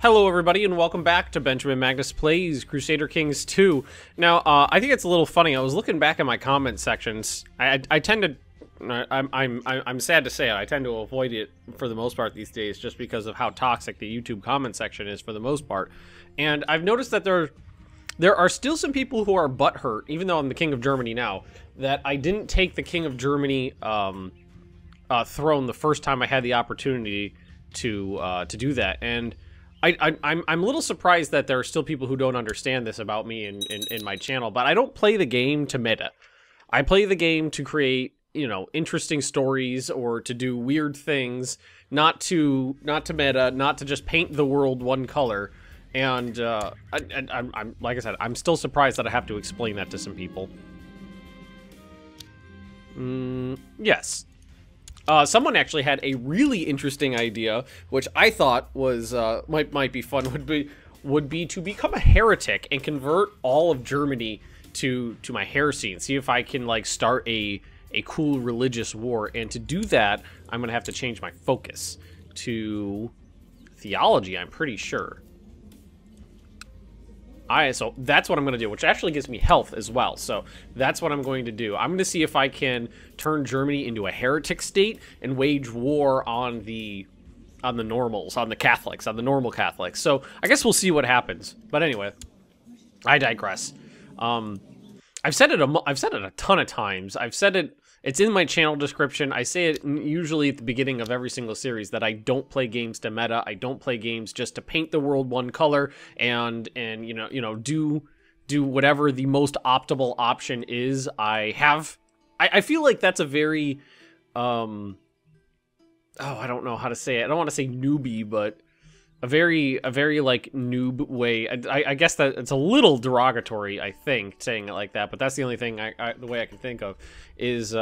Hello everybody and welcome back to Benjamin Magnus Plays Crusader Kings 2. Now, I think it's a little funny. I was looking back at my comment sections. I tend to, I'm sad to say it, I tend to avoid it for the most part these days just because of how toxic the YouTube comment section is for the most part. And I've noticed that there are still some people who are butthurt, even though I'm the King of Germany now, that I didn't take the King of Germany throne the first time I had the opportunity to do that. And I'm a little surprised that there are still people who don't understand this about me in my channel, but I don't play the game to meta. I play the game to create, you know, interesting stories or to do weird things, not to meta, not to just paint the world one color. And I'm like I said, I'm still surprised that I have to explain that to some people. Yes. Someone actually had a really interesting idea, which I thought was might be fun. Would be to become a heretic and convert all of Germany to my heresy and see if I can like start a cool religious war. And to do that, I'm gonna have to change my focus to theology. I'm pretty sure. So that's what I'm going to do, which actually gives me health as well. So that's what I'm going to do. I'm going to see if I can turn Germany into a heretic state and wage war on the normals, on the Catholics, on the normal Catholics. So I guess we'll see what happens. But anyway, I digress. I've said it a ton of times. I've said it. It's in my channel description. I say it usually at the beginning of every single series that I don't play games to meta. I don't play games just to paint the world one color and you know do whatever the most optimal option is. I feel like that's a very I don't know how to say it. I don't want to say newbie, but a very like noob way. I guess that it's a little derogatory, I think, saying it like that, but that's the only thing the way I can think of is you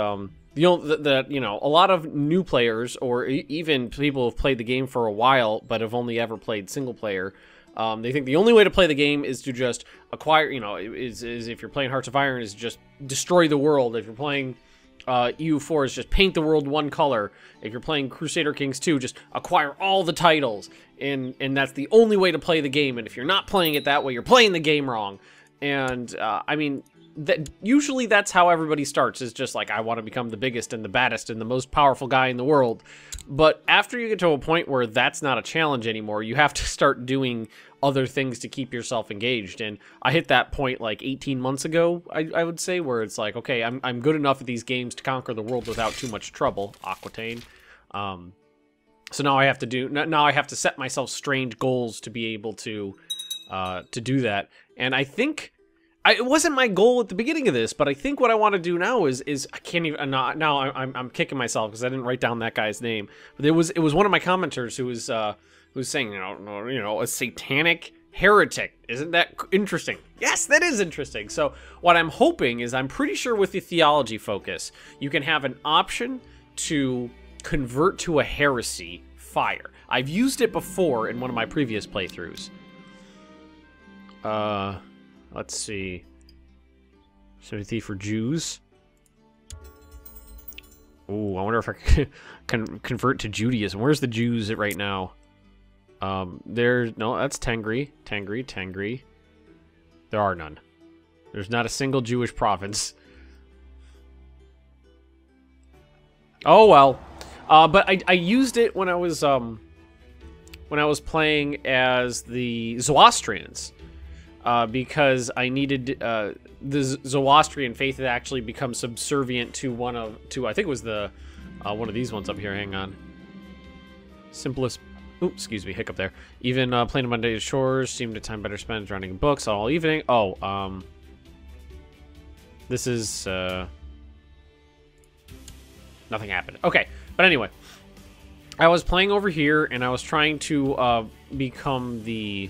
know, a lot of new players or even people who've played the game for a while but have only ever played single player, they think the only way to play the game is to just acquire, you know, is if you're playing Hearts of Iron is just destroy the world. If you're playing EU4 is just paint the world one color. If you're playing Crusader Kings 2, just acquire all the titles. And that's the only way to play the game. And if you're not playing it that way, you're playing the game wrong. And, I mean, usually that's how everybody starts, is just like, I want to become the biggest and the baddest and the most powerful guy in the world. But after you get to a point where that's not a challenge anymore, you have to start doing other things to keep yourself engaged. And I hit that point like 18 months ago, I would say, where it's like, okay, I'm good enough at these games to conquer the world without too much trouble. Aquitaine. So now I have to set myself strange goals to be able to do that. And I think it wasn't my goal at the beginning of this, but I think what I want to do now is I can't even now I'm kicking myself because I didn't write down that guy's name. But it was one of my commenters who was saying, you know, a satanic heretic. Isn't that interesting? Yes, that is interesting. So what I'm hoping is, I'm pretty sure with the theology focus, you can have an option to convert to a heresy fire. I've used it before in one of my previous playthroughs. Let's see. Sympathy for Jews. Ooh, I wonder if I can convert to Judaism. Where's the Jews right now? No, that's Tengri. There are none. There's not a single Jewish province. Oh well. But I used it when I was playing as the Zoroastrians. Because I needed the Zoroastrian faith had actually become subservient to I think it was the one of these ones up here. Hang on. Simplest. Oops, excuse me, hiccup there. Even playing mundane chores seemed a time better spent running books all evening. Oh, this is nothing happened. Okay, but anyway, I was playing over here and I was trying to become the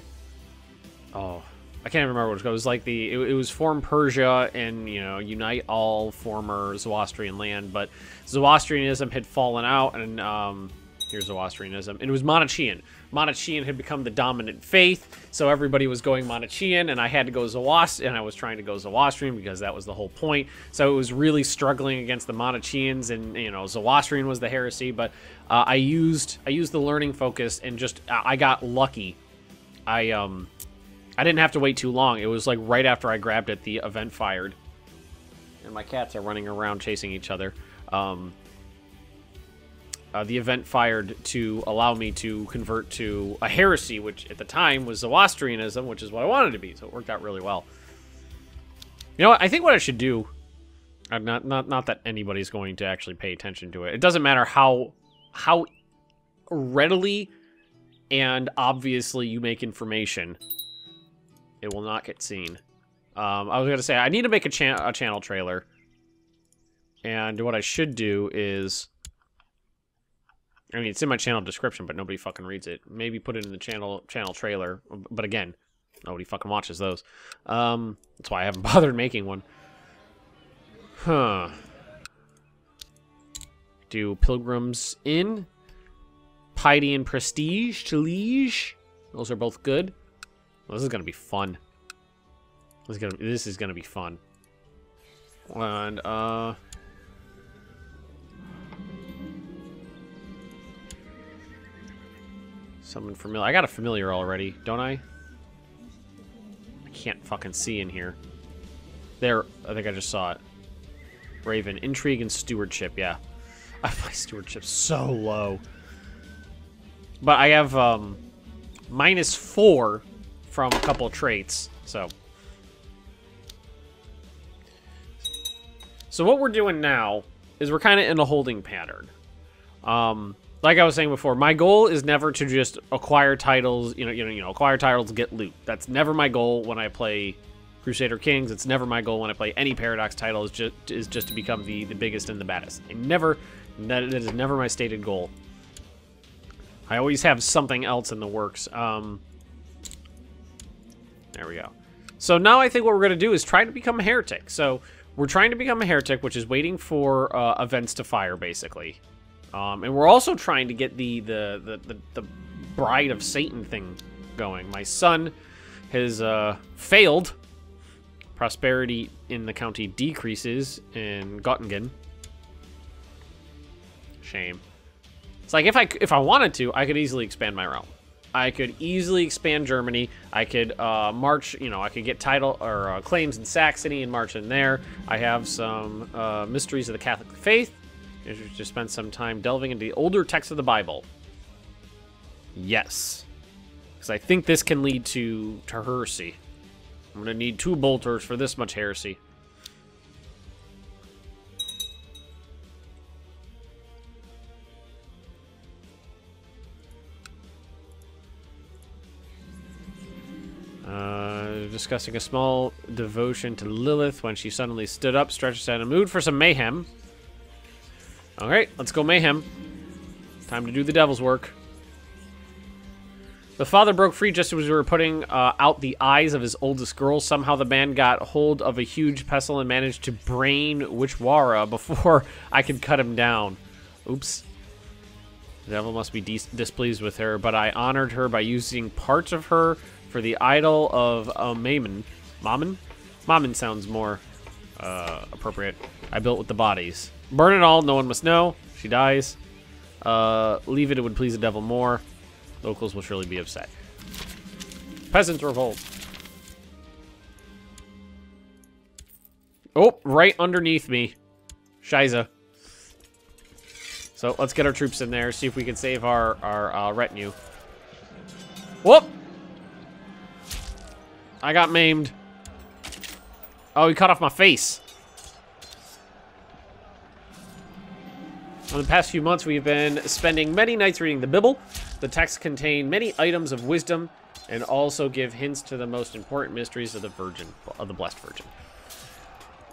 I can't remember what it was called. It was like it was form Persia and, you know, unite all former Zoroastrian land, but Zoroastrianism had fallen out, and here's Zoroastrianism, and it was Manichaean. Manichaean had become the dominant faith, so everybody was going Manichaean, and I had to go Zoroastrian, and I was trying to go Zoroastrian because that was the whole point. So it was really struggling against the Manichaeans, and, you know, Zoroastrian was the heresy, but I used the learning focus, and just I got lucky I didn't have to wait too long. It was like right after I grabbed it, the event fired. And my cats are running around chasing each other. The event fired to allow me to convert to a heresy, which at the time was Zoroastrianism, which is what I wanted to be. So it worked out really well. You know what? I think what I should do, not that anybody's going to actually pay attention to it. It doesn't matter how readily and obviously you make information. It will not get seen. I was going to say, I need to make a channel trailer. And what I should do is... I mean, it's in my channel description, but nobody fucking reads it. Maybe put it in the channel trailer. But again, nobody fucking watches those. That's why I haven't bothered making one. Huh. Do Pilgrims Inn. Piety and Prestige to Liege. Those are both good. Well, this is gonna be fun. This is gonna be fun. And summon familiar. I got a familiar already, don't I? I can't fucking see in here. There, I think I just saw it. Raven, intrigue and stewardship. Yeah, my stewardship's so low. But I have -4 from a couple of traits, so. So what we're doing now is we're kind of in a holding pattern. Like I was saying before, my goal is never to just acquire titles, acquire titles, get loot. That's never my goal when I play Crusader Kings. It's never my goal when I play any Paradox title. Is just to become the biggest and the baddest. That is never my stated goal. I always have something else in the works. There we go. So now I think what we're going to do is try to become a heretic. So we're trying to become a heretic, which is waiting for events to fire, basically. And we're also trying to get the Bride of Satan thing going. My son has failed. Prosperity in the county decreases in Göttingen. Shame. It's like if I wanted to, I could easily expand my realm. I could easily expand Germany. I could march, I could get title or claims in Saxony and march in there. I have some mysteries of the Catholic faith. I should just spend some time delving into the older texts of the Bible. Yes. Because I think this can lead to heresy. I'm going to need 2 bolters for this much heresy. Discussing a small devotion to Lilith when she suddenly stood up, stretched out in a mood for some mayhem. Alright, let's go mayhem. Time to do the devil's work. The father broke free just as we were putting out the eyes of his oldest girl. Somehow the man got hold of a huge pestle and managed to brain Witchwara before I could cut him down. Oops. The devil must be displeased with her, but I honored her by using parts of her for the idol of Mammon. Mammon? Mammon sounds more appropriate. I built with the bodies. Burn it all, no one must know. She dies. Leave it, it would please the devil more. Locals will surely be upset. Peasants revolt. Oh, right underneath me. Shiza. So let's get our troops in there, see if we can save our retinue. Whoop! I got maimed. Oh, he cut off my face. In the past few months, we've been spending many nights reading the Bible. The texts contain many items of wisdom and also give hints to the most important mysteries of the Blessed Virgin.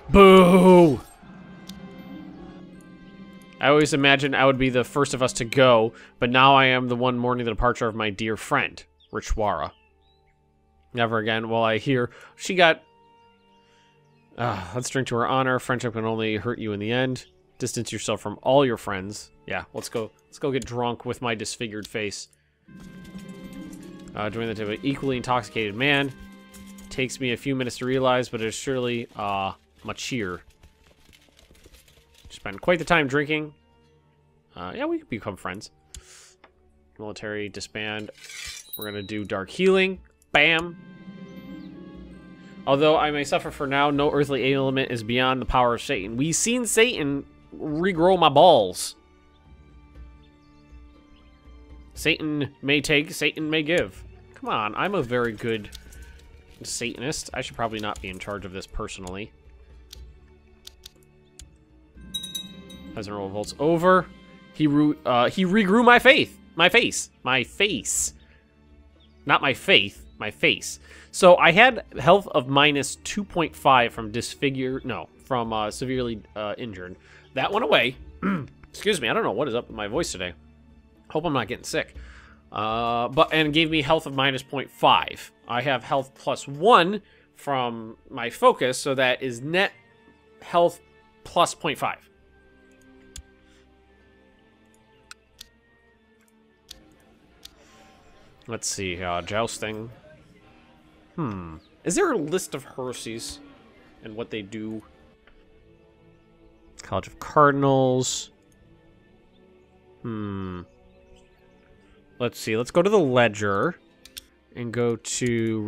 Boo! I always imagined I would be the first of us to go, but now I am the one mourning the departure of my dear friend, Witchwara. Never again will I hear she got... let's drink to her honor. Friendship can only hurt you in the end. Distance yourself from all your friends. Yeah, let's go get drunk with my disfigured face. Join the table. Equally intoxicated man. Takes me a few minutes to realize, but it is surely Machir. Spend quite the time drinking. Yeah, we could become friends. Military disband. We're gonna do dark healing. Bam. Although I may suffer for now, no earthly ailment is beyond the power of Satan. We seen Satan regrow my balls. Satan may take, Satan may give. Come on, I'm a very good Satanist. I should probably not be in charge of this personally. Peasant roll volts over. He regrew my faith. My face. Not my faith, my face. So I had health of minus 2.5 from from severely injured. That went away. Excuse me, I don't know what is up with my voice today. Hope I'm not getting sick. And gave me health of minus 0.5. I have health plus 1 from my focus, so that is net health plus 0.5. Let's see, jousting. Is there a list of heresies and what they do? College of Cardinals. Let's see, let's go to the ledger and go to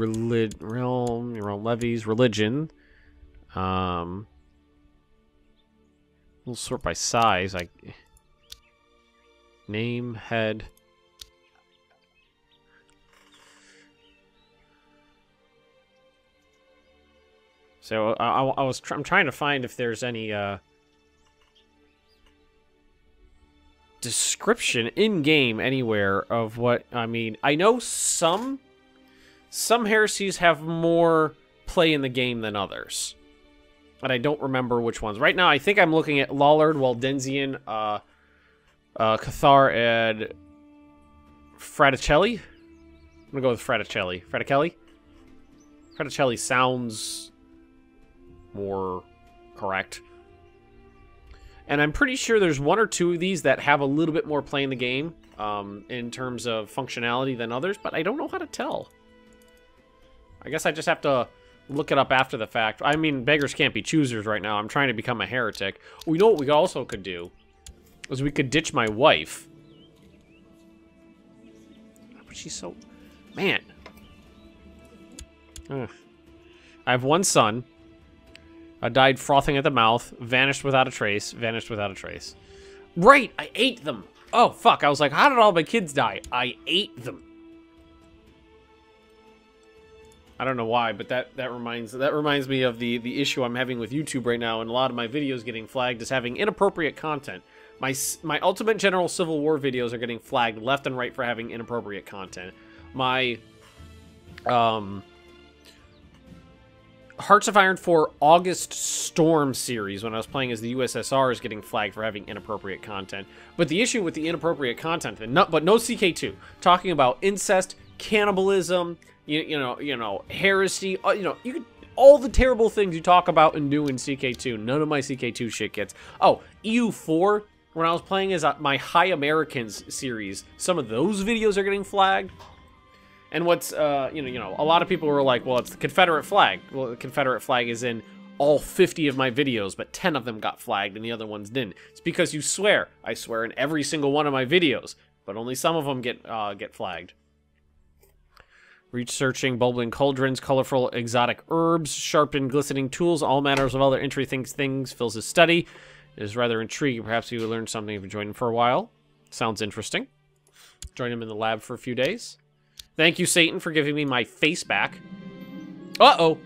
realm levies, religion. We'll sort by size. Name, head. So I'm trying to find if there's any description in game anywhere of what I mean. I know some heresies have more play in the game than others, but I don't remember which ones. Right now, I think I'm looking at Lollard, Waldensian, Cathar, and Fraticelli. I'm gonna go with Fraticelli. Fraticelli sounds more correct. And I'm pretty sure there's one or two of these that have a little bit more play in the game in terms of functionality than others, but I don't know how to tell. I guess I just have to look it up after the fact. I mean, beggars can't be choosers right now. I'm trying to become a heretic. We know what we also could do is we could ditch my wife. But she's so... Man. Ugh. I have one son. Died frothing at the mouth, vanished without a trace, Right, I ate them. Oh, fuck, I was like, how did all my kids die? I ate them. I don't know why, but that reminds me of the issue I'm having with YouTube right now, and a lot of my videos getting flagged as having inappropriate content. My Ultimate General Civil War videos are getting flagged left and right for having inappropriate content. My Hearts of Iron 4 August Storm series, when I was playing as the USSR, is getting flagged for having inappropriate content. But the issue with the inappropriate content, but no CK2, talking about incest, cannibalism, you know, heresy, you could, all the terrible things you talk about and do in CK2. None of my CK2 shit gets. Oh, EU4, when I was playing as my High Americans series, some of those videos are getting flagged. And what's, a lot of people were like, well, it's the Confederate flag. Well, the Confederate flag is in all 50 of my videos, but 10 of them got flagged and the other ones didn't. It's because you swear. I swear in every single one of my videos, but only some of them get flagged. Researching bubbling cauldrons, colorful exotic herbs, sharpened glistening tools, all manners of other interesting things fills his study. It is rather intriguing. Perhaps you will learn something if you join him for a while. Sounds interesting. Join him in the lab for a few days. Thank you, Satan, for giving me my face back. Uh-oh.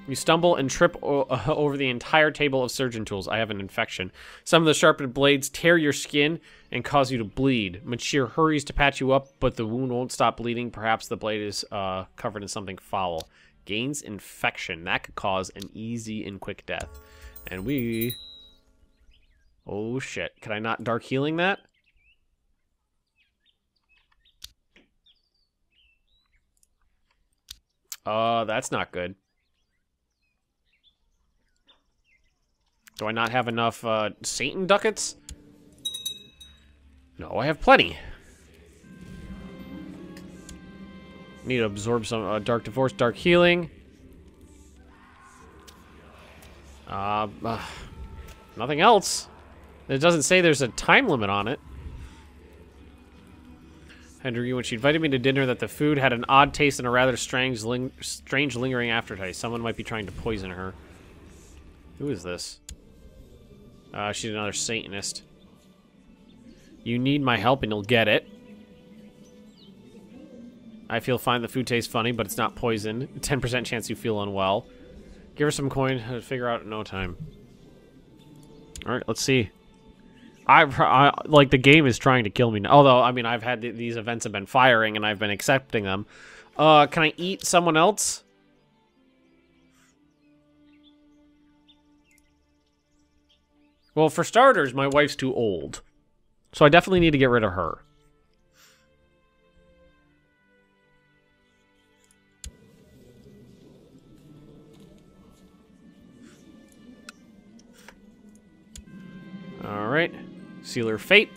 You stumble and trip over the entire table of surgeon tools. I have an infection. Some of the sharpened blades tear your skin and cause you to bleed. Machir hurries to patch you up, but the wound won't stop bleeding. Perhaps the blade is covered in something foul. Gains infection. That could cause an easy and quick death. And we... Oh, shit. Can I not dark healing that? That's not good. Do I not have enough, Satan ducats? No, I have plenty. Need to absorb some, Dark Divorce, Dark Healing. Nothing else. It doesn't say there's a time limit on it. I agree when she invited me to dinner that the food had an odd taste and a rather strange lingering aftertaste. Someone might be trying to poison her. Who is this? She's another Satanist. You need my help and you'll get it. I feel fine. The food tastes funny, but it's not poison. 10% chance you feel unwell. Give her some coin to figure out in no time. Alright, let's see. Like, the game is trying to kill me now. Although, I mean, I've had these events have been firing and I've been accepting them. Can I eat someone else? Well, for starters, my wife's too old. So I definitely need to get rid of her. Alright. Seal her fate.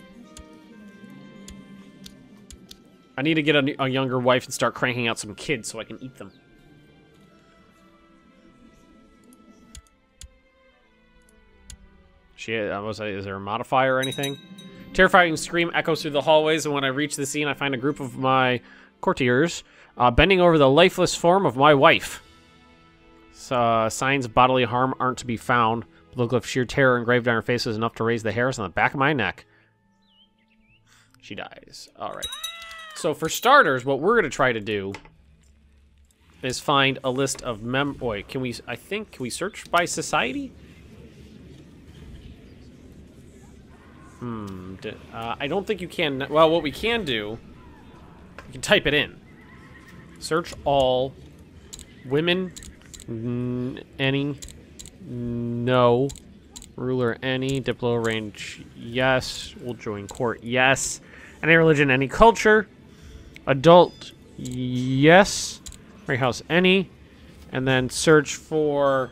I need to get a younger wife and start cranking out some kids so I can eat them. Is there a modifier or anything? Terrifying scream echoes through the hallways, and when I reach the scene, I find a group of my courtiers bending over the lifeless form of my wife. Signs of bodily harm aren't to be found. The look of sheer terror engraved on her face is enough to raise the hairs on the back of my neck. She dies. Alright. So for starters, what we're going to try to do is find a list of Wait, can we search by society? I don't think you can. Well, what we can do, we can type it in. Search all. Women, any. No. Ruler, any. Diplo range, yes. We'll join court, yes. Any religion, any culture. Adult, yes. Great house, any. And then search for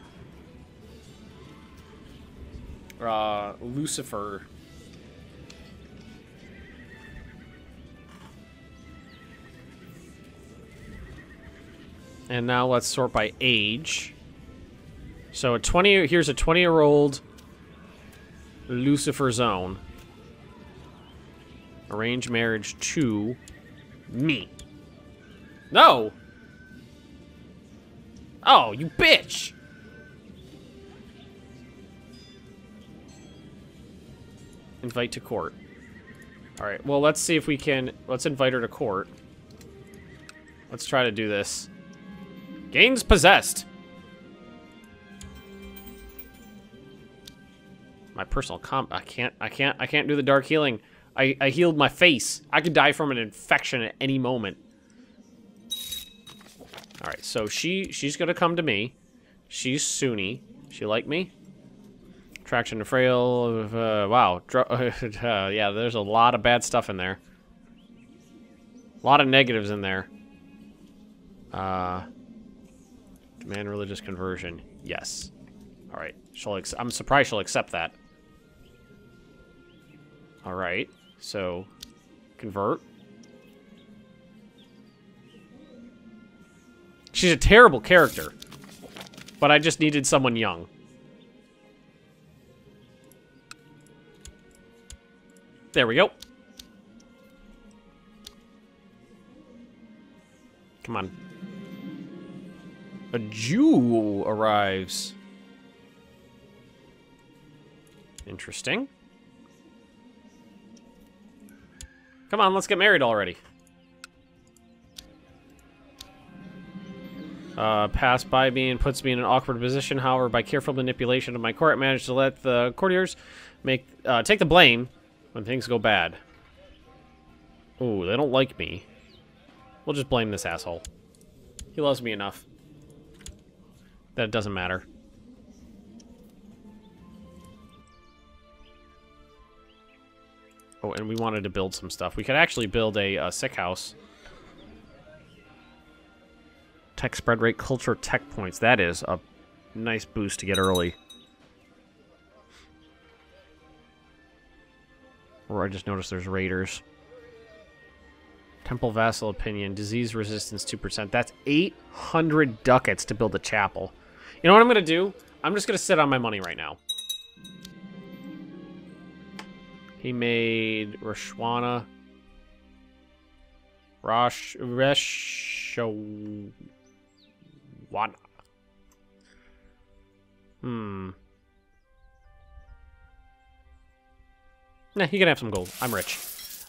Lucifer. And now let's sort by age. So here's a 20-year-old Lucifer zone. Arranged marriage to me. No! Oh, you bitch! Invite to court. Alright, well, let's see if we can... Let's invite her to court. Let's try to do this. Gains possessed. My personal I can't do the dark healing. I healed my face. I could die from an infection at any moment. Alright, so she's gonna come to me. She's Sunni. She like me? Attraction to frail. Wow. Yeah, there's a lot of bad stuff in there. A lot of negatives in there. Demand religious conversion. Yes. Alright. I'm surprised she'll accept that. Alright. So, convert. She's a terrible character. But I just needed someone young. There we go. Come on. A Jew arrives. Interesting. Come on, let's get married already. Passed by me and puts me in an awkward position. However, by careful manipulation of my court, I managed to let the courtiers take the blame when things go bad. Ooh, they don't like me. We'll just blame this asshole. He loves me enough that it doesn't matter. Oh, and we wanted to build some stuff. We could actually build a sick house. Tech spread rate, culture, tech points. That is a nice boost to get early. Or I just noticed there's raiders. Temple vassal opinion. Disease resistance 2%. That's 800 ducats to build a chapel. You know what I'm going to do? I'm just going to sit on my money right now. He made Rashwana. Reshowana. Nah, you can have some gold. I'm rich.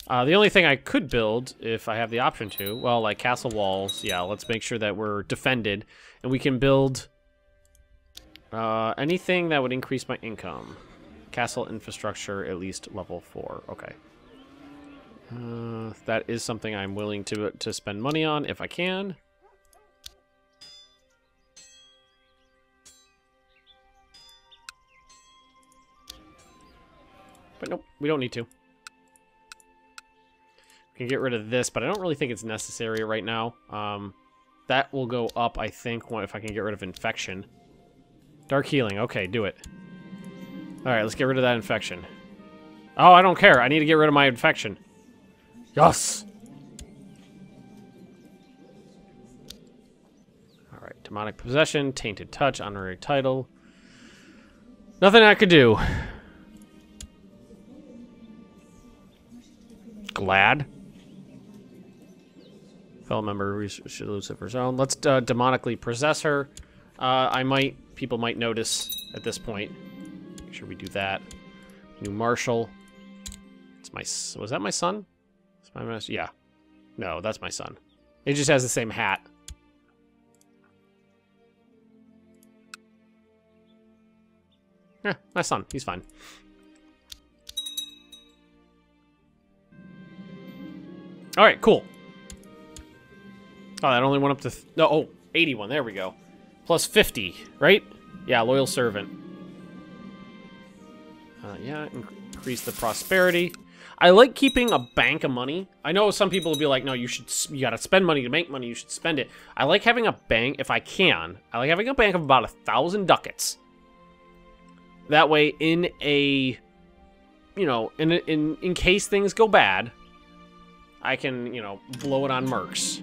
The only thing I could build, if I have the option to, well, like castle walls, yeah, let's make sure that we're defended. And we can build anything that would increase my income. Castle infrastructure, at least level 4. Okay. That is something I'm willing to spend money on, if I can. But nope, we don't need to. We can get rid of this, but I don't really think it's necessary right now. That will go up, I think, if I can get rid of infection. Dark healing. Okay, do it. Alright, let's get rid of that infection. Oh, I don't care. I need to get rid of my infection. Yes! Alright, demonic possession, tainted touch, honorary title. Nothing I could do. Glad. Fellow member should Lucifer's own. Let's demonically possess her. People might notice at this point. Make sure we do that. New marshal. Was that my son? Yeah. No, that's my son. It just has the same hat. Yeah, my son. He's fine. Alright, cool. Oh, that only went up to... No, 81. There we go. Plus 50, right? Yeah, loyal servant. Yeah, increase the prosperity. I like keeping a bank of money. I know some people will be like, no, you gotta spend money to make money, you should spend it. I like having a bank, if I can. I like having a bank of about 1,000 ducats. That way, in a... You know, in case things go bad, I can, you know, blow it on mercs.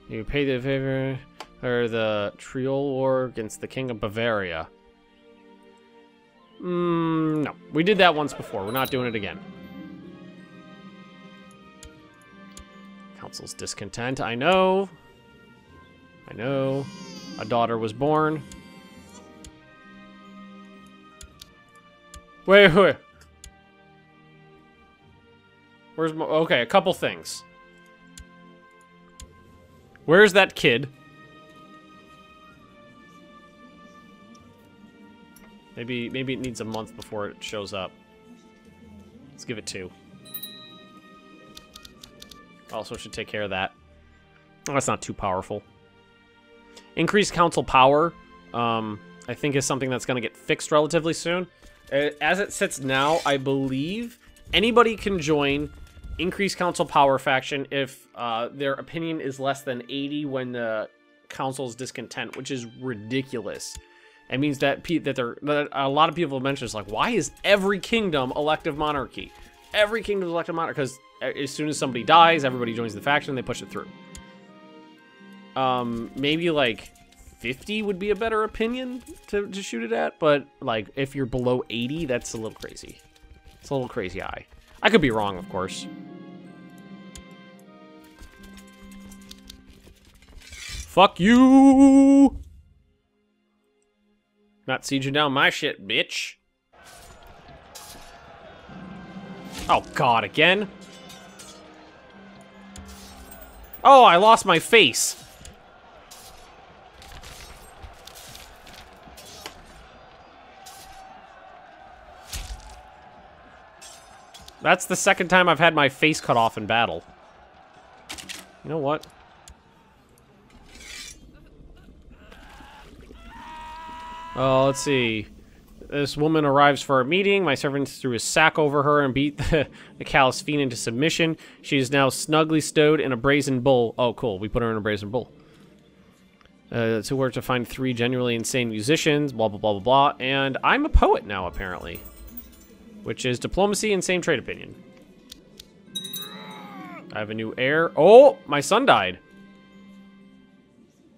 You pay the favor... Or the Triol War against the King of Bavaria. No. We did that once before. We're not doing it again. Council's discontent. I know. I know. A daughter was born. Wait. Where's my... Okay, a couple things. Where's that kid? Maybe it needs a month before it shows up. Let's give it 2. Also should take care of that. Oh, that's not too powerful. Increased council power, I think is something that's going to get fixed relatively soon. As it sits now, I believe anybody can join increased council power faction if their opinion is less than 80 when the council's discontent, which is ridiculous. It means that a lot of people have mentioned, it's like, why is every kingdom elective monarchy? Every kingdom is elective monarchy, because as soon as somebody dies, everybody joins the faction, they push it through. Maybe like 50 would be a better opinion to shoot it at, but like if you're below 80, that's a little crazy. It's a little crazy high. I could be wrong, of course. Fuck you! Not sieging down my shit, bitch. Oh, God, again? Oh, I lost my face. That's the second time I've had my face cut off in battle. You know what? Oh, let's see. This woman arrives for a meeting. My servant threw a sack over her and beat the callous fiend into submission. She is now snugly stowed in a brazen bull. Oh, cool. We put her in a brazen bull. To work to find 3 genuinely insane musicians, blah, blah, blah, blah, blah. And I'm a poet now, apparently. Which is diplomacy and same trade opinion. I have a new heir. Oh, my son died.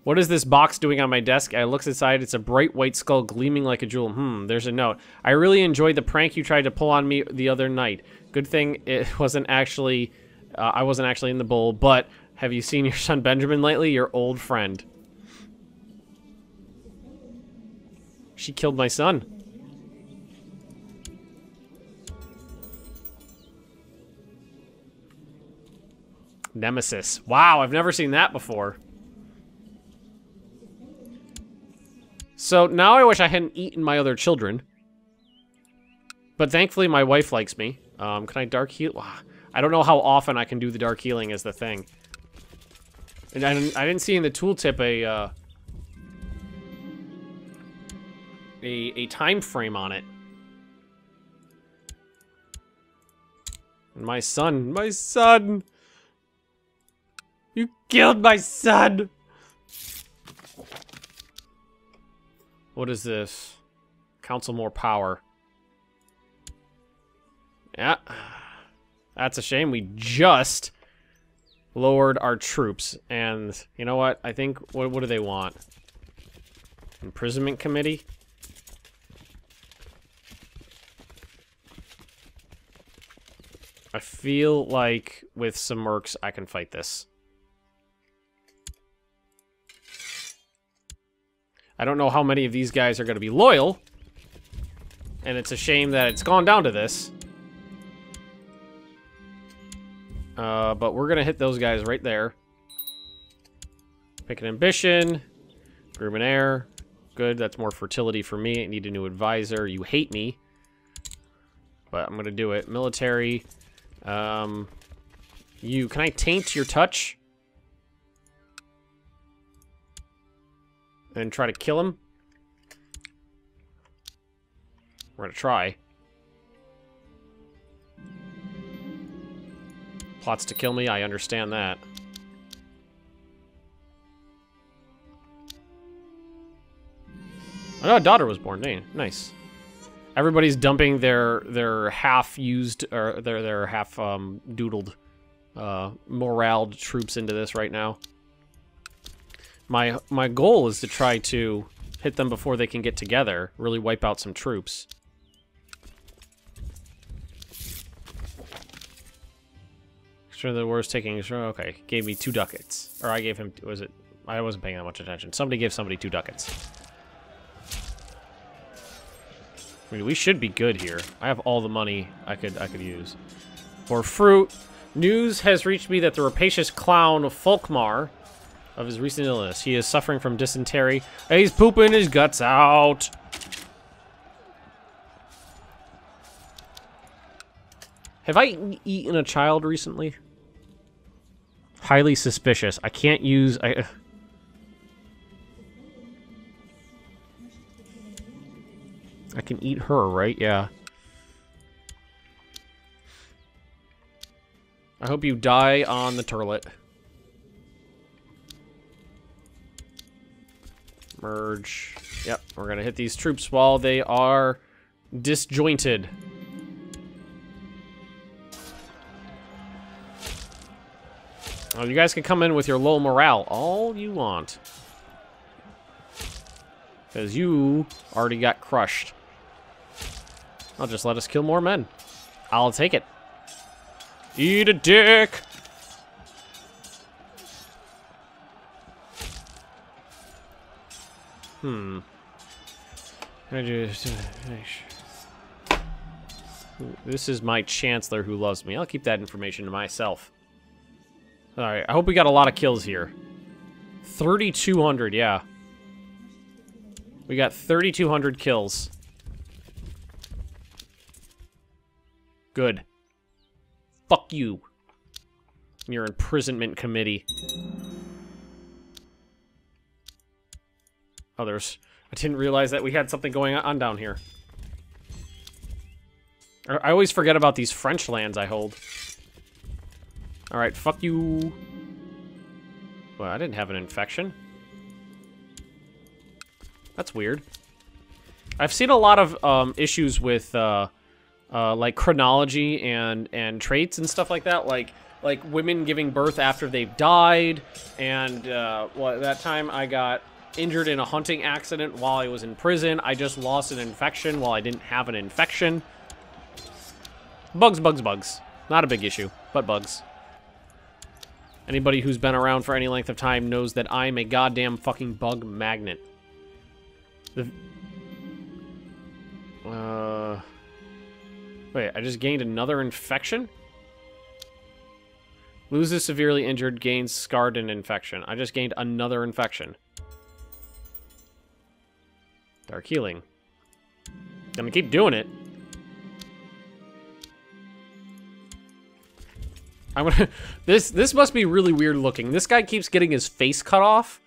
What is this box doing on my desk? I looks inside. It's a bright white skull gleaming like a jewel. There's a note. I really enjoyed the prank you tried to pull on me the other night. Good thing it wasn't actually... I wasn't actually in the bowl, but have you seen your son Benjamin lately? Your old friend. She killed my son. Nemesis. Wow, I've never seen that before. So now I wish I hadn't eaten my other children. But thankfully my wife likes me. Can I dark heal? I don't know how often I can do the dark healing as the thing. And I didn't see in the tooltip a time frame on it. And my son. You killed my son. What is this? Council more power. Yeah. That's a shame. We just lowered our troops. And you know what? I think, what do they want? Imprisonment committee? I feel like with some mercs, I can fight this. I don't know how many of these guys are going to be loyal. And it's a shame that it's gone down to this. But we're going to hit those guys right there. Pick an ambition. Groom an heir. Good, that's more fertility for me. I need a new advisor. You hate me. But I'm going to do it. Military. Can I taint your touch? And try to kill him? We're gonna try. Plots to kill me, I understand that. Oh, no, a daughter was born. Dang, nice. Everybody's dumping their half-used, or their half-doodled, morale troops into this right now. My goal is to try to hit them before they can get together, really wipe out some troops. Sure, the war's taking. Okay, gave me 2 ducats, or I gave him. Was it? I wasn't paying that much attention. Somebody gave somebody 2 ducats. I mean, we should be good here. I have all the money I could use. For fruit, news has reached me that the rapacious clown Folkmar of his recent illness. He is suffering from dysentery. He's pooping his guts out. Have I eaten a child recently? Highly suspicious. I can't use... I can eat her, right? Yeah. I hope you die on the turlet. Merge. Yep, we're gonna hit these troops while they are disjointed. Oh, you guys can come in with your low morale all you want. Because you already got crushed. I'll just let us kill more men. I'll take it. Eat a dick! This is my chancellor who loves me. I'll keep that information to myself. Alright, I hope we got a lot of kills here. 3,200, yeah. We got 3,200 kills. Good. Fuck you. Your imprisonment committee. Others. I didn't realize that we had something going on down here. I always forget about these French lands I hold. Alright, fuck you. Well, I didn't have an infection. That's weird. I've seen a lot of issues with like chronology and traits and stuff like that. Like like women giving birth after they've died, and well, at that time I got injured in a hunting accident while I was in prison. I just lost an infection while I didn't have an infection. Bugs, bugs, bugs. Not a big issue, but bugs. Anybody who's been around for any length of time knows that I'm a goddamn fucking bug magnet. Wait, I just gained another infection? Loses severely injured, gains scarred and infection. I just gained another infection. Dark healing. Gonna keep doing it. I'm gonna. This must be really weird looking. This guy keeps getting his face cut off,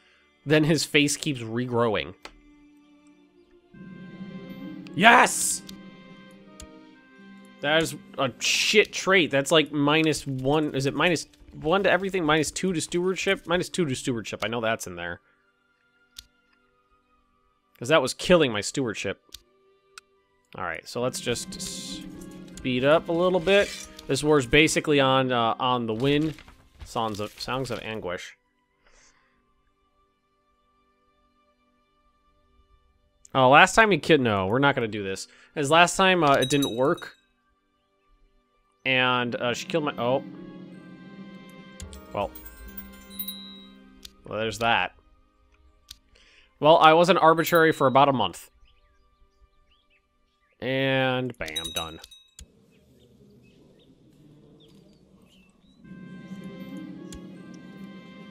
then his face keeps regrowing. Yes! That is a shit trait. That's like -1. Is it -1 to everything? -2 to stewardship? -2 to stewardship. I know that's in there. Because that was killing my stewardship. Alright, so let's just speed up a little bit. This war's basically on the wind. Songs of Anguish. Oh, last time you killed... No, we're not going to do this. As last time, it didn't work. And she killed my... Oh. Well, there's that. Well, I wasn't arbitrary for about a month. And bam, done.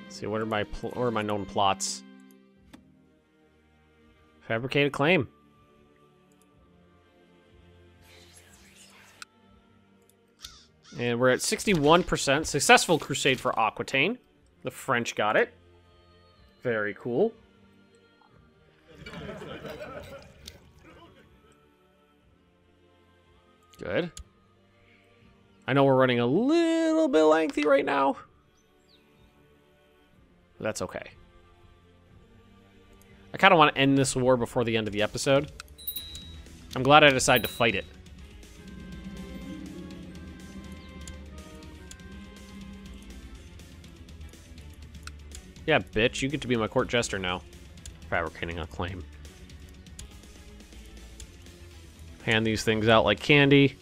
Let's see, what are my known plots? Fabricated claim. And we're at 61%. Successful crusade for Aquitaine. The French got it. Very cool. Good. I know we're running a little bit lengthy right now. But that's okay. I kind of want to end this war before the end of the episode. I'm glad I decided to fight it. Yeah, bitch, you get to be my court jester now. Fabricating a claim. Hand these things out like candy.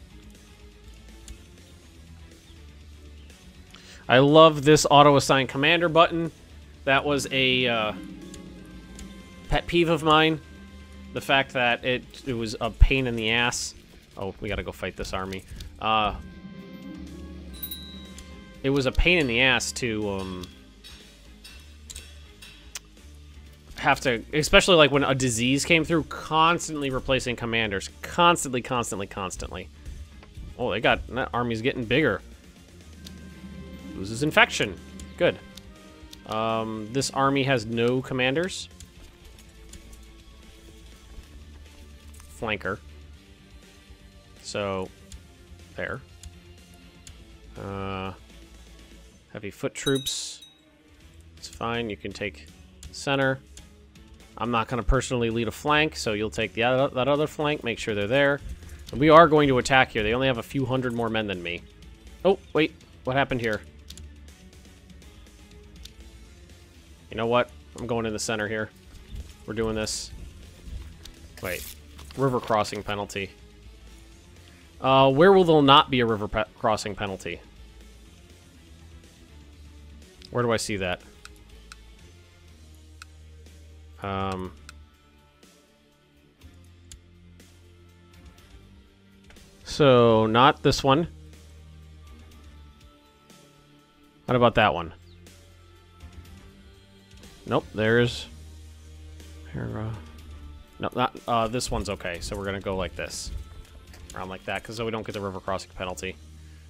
I love this auto-assign commander button. That was a pet peeve of mine. The fact that it was a pain in the ass. Oh, we gotta go fight this army. It was a pain in the ass to have to, especially like when a disease came through, constantly replacing commanders. Constantly. Oh, that army's getting bigger. Loses infection. Good. This army has no commanders. Flanker. So, there. Heavy foot troops. It's fine, you can take center. I'm not going to personally lead a flank, so you'll take that other flank, make sure they're there. And we are going to attack here. They only have a few hundred more men than me. Oh, wait. What happened here? You know what? I'm going in the center here. We're doing this. Wait. River crossing penalty. Where will there not be a river crossing penalty? Where do I see that? So, not this one. What about that one? Nope, there's... Here, no, not... this one's okay, so we're gonna go like this. Around like that, because so we don't get the river crossing penalty.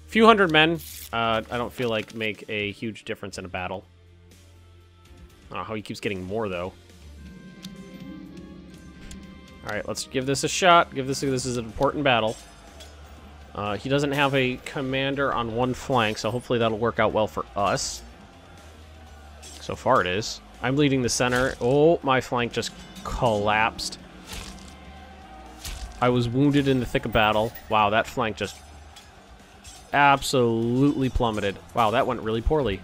A few hundred men, I don't feel like make a huge difference in a battle. I don't know how he keeps getting more, though. Alright, let's give this a shot. This is an important battle. He doesn't have a commander on one flank, so hopefully that'll work out well for us. So far it is. I'm leading the center. Oh, my flank just collapsed. I was wounded in the thick of battle. Wow, that flank just absolutely plummeted. Wow, that went really poorly.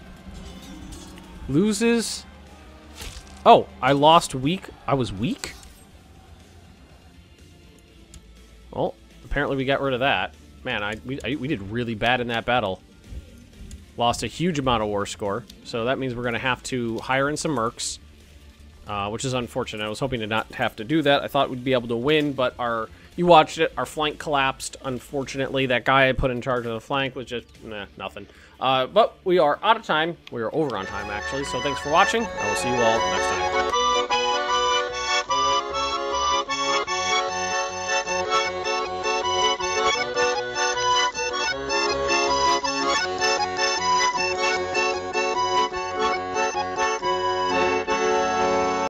Loses. Oh, I lost weak. I was weak? Well, apparently we got rid of that. Man, we did really bad in that battle. Lost a huge amount of war score. So that means we're going to have to hire in some mercs. Which is unfortunate. I was hoping to not have to do that. I thought we'd be able to win, but you watched it. Our flank collapsed, unfortunately. That guy I put in charge of the flank was just, nothing. But we are out of time. We are over on time, actually. So thanks for watching. I will see you all next time.